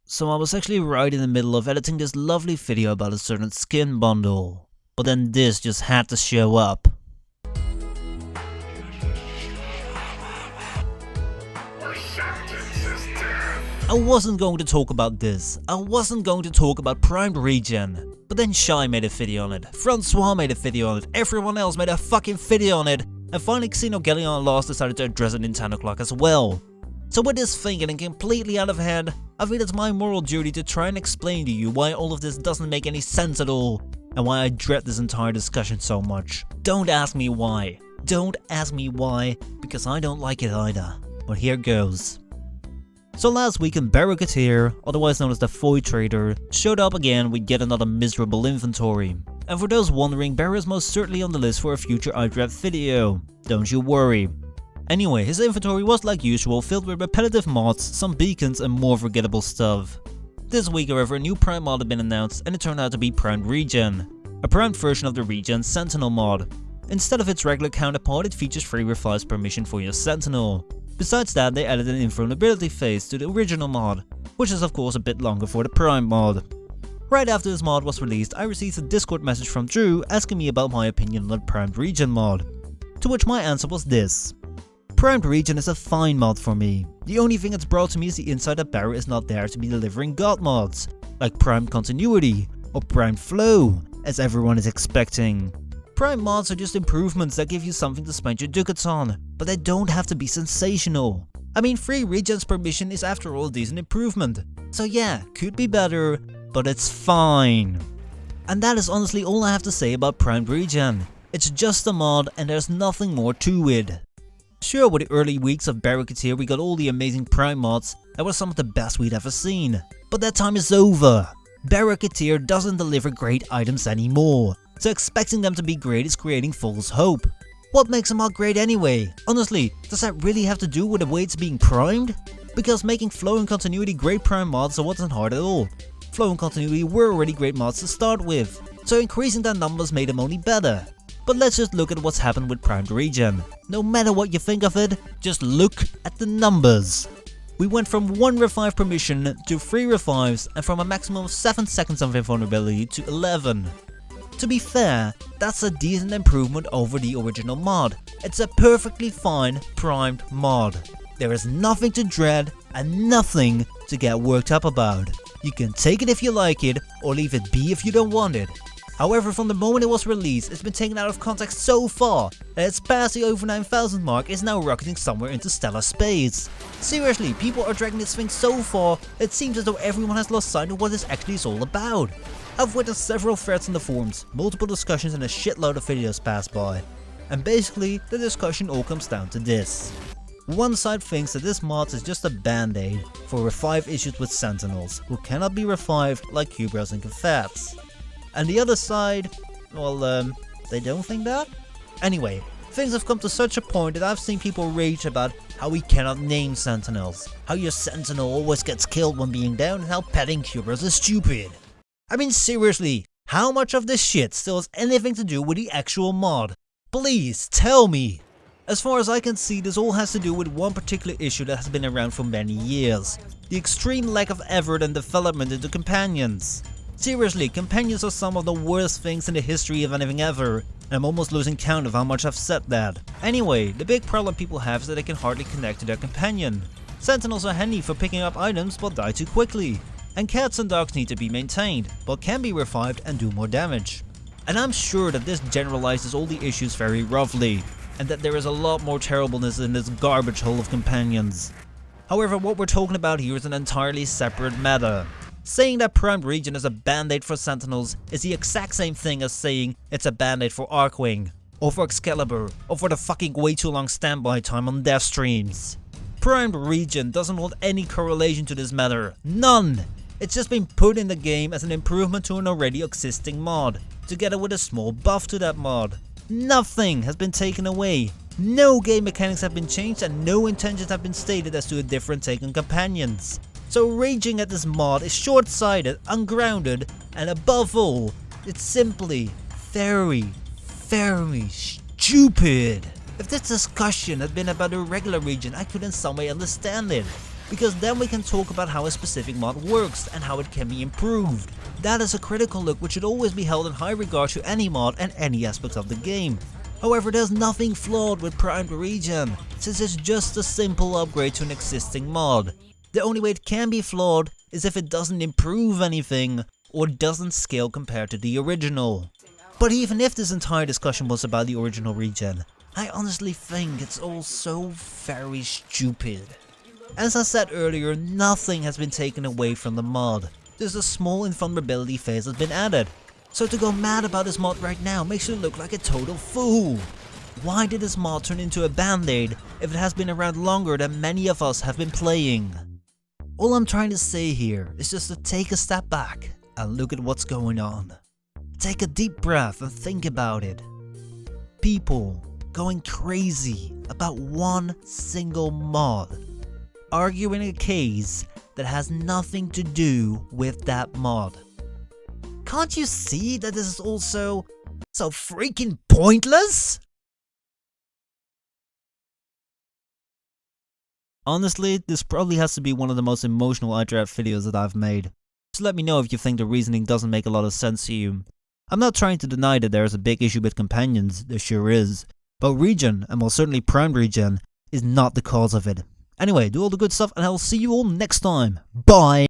So I was actually right in the middle of editing this lovely video about a certain skin bundle, but then this just had to show up. I wasn't going to talk about this. I wasn't going to talk about Primed Regen. But then Shy made a video on it, Francois made a video on it, everyone else made a fucking video on it, and finally Xenogellion Lost decided to address it in 10 o'clock as well. So with this thing getting completely out of hand, I feel it's my moral duty to try and explain to you why all of this doesn't make any sense at all, and why I dread this entire discussion so much. Don't ask me why. Don't ask me why, because I don't like it either. But here goes. So last week, Barricadier, otherwise known as the Foy Trader, showed up again with yet another miserable inventory. And for those wondering, Barry is most certainly on the list for a future iDread video. Don't you worry. Anyway, his inventory was like usual filled with repetitive mods, some beacons and more forgettable stuff. This week however, a new Prime mod had been announced and it turned out to be Primed Regen, a primed version of the Regen Sentinel mod. Instead of its regular counterpart, it features 3 revives per mission for your Sentinel. Besides that, they added an invulnerability phase to the original mod, which is of course a bit longer for the Prime mod. Right after this mod was released, I received a Discord message from Drew asking me about my opinion on the Primed Regen mod, to which my answer was this. Primed Regen is a fine mod for me. The only thing it's brought to me is the insight that Barry is not there to be delivering god mods, like Primed Continuity or Primed Flow, as everyone is expecting. Prime mods are just improvements that give you something to spend your ducats on, but they don't have to be sensational. I mean, 3 regens per mission is after all a decent improvement, so yeah, could be better, but it's fine. And that is honestly all I have to say about Primed Regen. It's just a mod and there's nothing more to it. Sure, with the early weeks of Barricadier we got all the amazing Prime mods that were some of the best we'd ever seen, but that time is over. Barricadier doesn't deliver great items anymore, so expecting them to be great is creating false hope. What makes a mod great anyway? Honestly, does that really have to do with the way it's being primed? Because making Flow and Continuity great Prime mods wasn't hard at all. Flow and Continuity were already great mods to start with, so increasing their numbers made them only better. But let's just look at what's happened with Primed Regen. No matter what you think of it, just look at the numbers. We went from 1 revive per mission to 3 revives and from a maximum of 7 seconds of invulnerability to 11. To be fair, that's a decent improvement over the original mod. It's a perfectly fine primed mod. There is nothing to dread and nothing to get worked up about. You can take it if you like it or leave it be if you don't want it. However, from the moment it was released, it's been taken out of context so far that it's past the over 9,000 mark is now rocketing somewhere into stellar space. Seriously, people are dragging this thing so far that it seems as though everyone has lost sight of what this actually is all about. I've witnessed several threads on the forums, multiple discussions and a shitload of videos pass by. And basically, the discussion all comes down to this. One side thinks that this mod is just a band-aid for revive issues with Sentinels, who cannot be revived like Cubros and Cathats. And the other side, well, they don't think that? Anyway, things have come to such a point that I've seen people rage about how we cannot name Sentinels, how your Sentinel always gets killed when being down, and how petting Cubros is stupid. I mean seriously, how much of this shit still has anything to do with the actual mod? Please tell me! As far as I can see, this all has to do with one particular issue that has been around for many years. The extreme lack of effort and development into companions. Seriously, companions are some of the worst things in the history of anything ever, and I'm almost losing count of how much I've said that. Anyway, the big problem people have is that they can hardly connect to their companion. Sentinels are handy for picking up items but die too quickly. And cats and dogs need to be maintained, but can be revived and do more damage. And I'm sure that this generalizes all the issues very roughly, and that there is a lot more terribleness in this garbage hole of companions. However, what we're talking about here is an entirely separate matter. Saying that Primed Regen is a band-aid for Sentinels is the exact same thing as saying it's a band-aid for Archwing, or for Excalibur, or for the fucking way too long standby time on dev streams. Primed Regen doesn't hold any correlation to this matter, none! It's just been put in the game as an improvement to an already existing mod, together with a small buff to that mod. Nothing has been taken away, no game mechanics have been changed and no intentions have been stated as to a different take on companions. So raging at this mod is short-sighted, ungrounded, and above all, it's simply very stupid. If this discussion had been about a regular region, I could in some way understand it. because then we can talk about how a specific mod works and how it can be improved. That is a critical look which should always be held in high regard to any mod and any aspect of the game. However, there's nothing flawed with Primed Regen, since it's just a simple upgrade to an existing mod. The only way it can be flawed is if it doesn't improve anything, or doesn't scale compared to the original. But even if this entire discussion was about the original regen, I honestly think it's all so very stupid. As I said earlier, nothing has been taken away from the mod. Just a small invulnerability phase has been added. So to go mad about this mod right now makes you look like a total fool. Why did this mod turn into a band-aid if it has been around longer than many of us have been playing? All I'm trying to say here is just to take a step back and look at what's going on. Take a deep breath and think about it. People going crazy about one single mod, arguing a case that has nothing to do with that mod. Can't you see that this is also so freaking pointless? Honestly, this probably has to be one of the most emotional iDrive videos that I've made. Just let me know if you think the reasoning doesn't make a lot of sense to you. I'm not trying to deny that there is a big issue with companions, there sure is. But regen, and most certainly Primed Regen, is not the cause of it. Anyway, do all the good stuff and I'll see you all next time. Bye!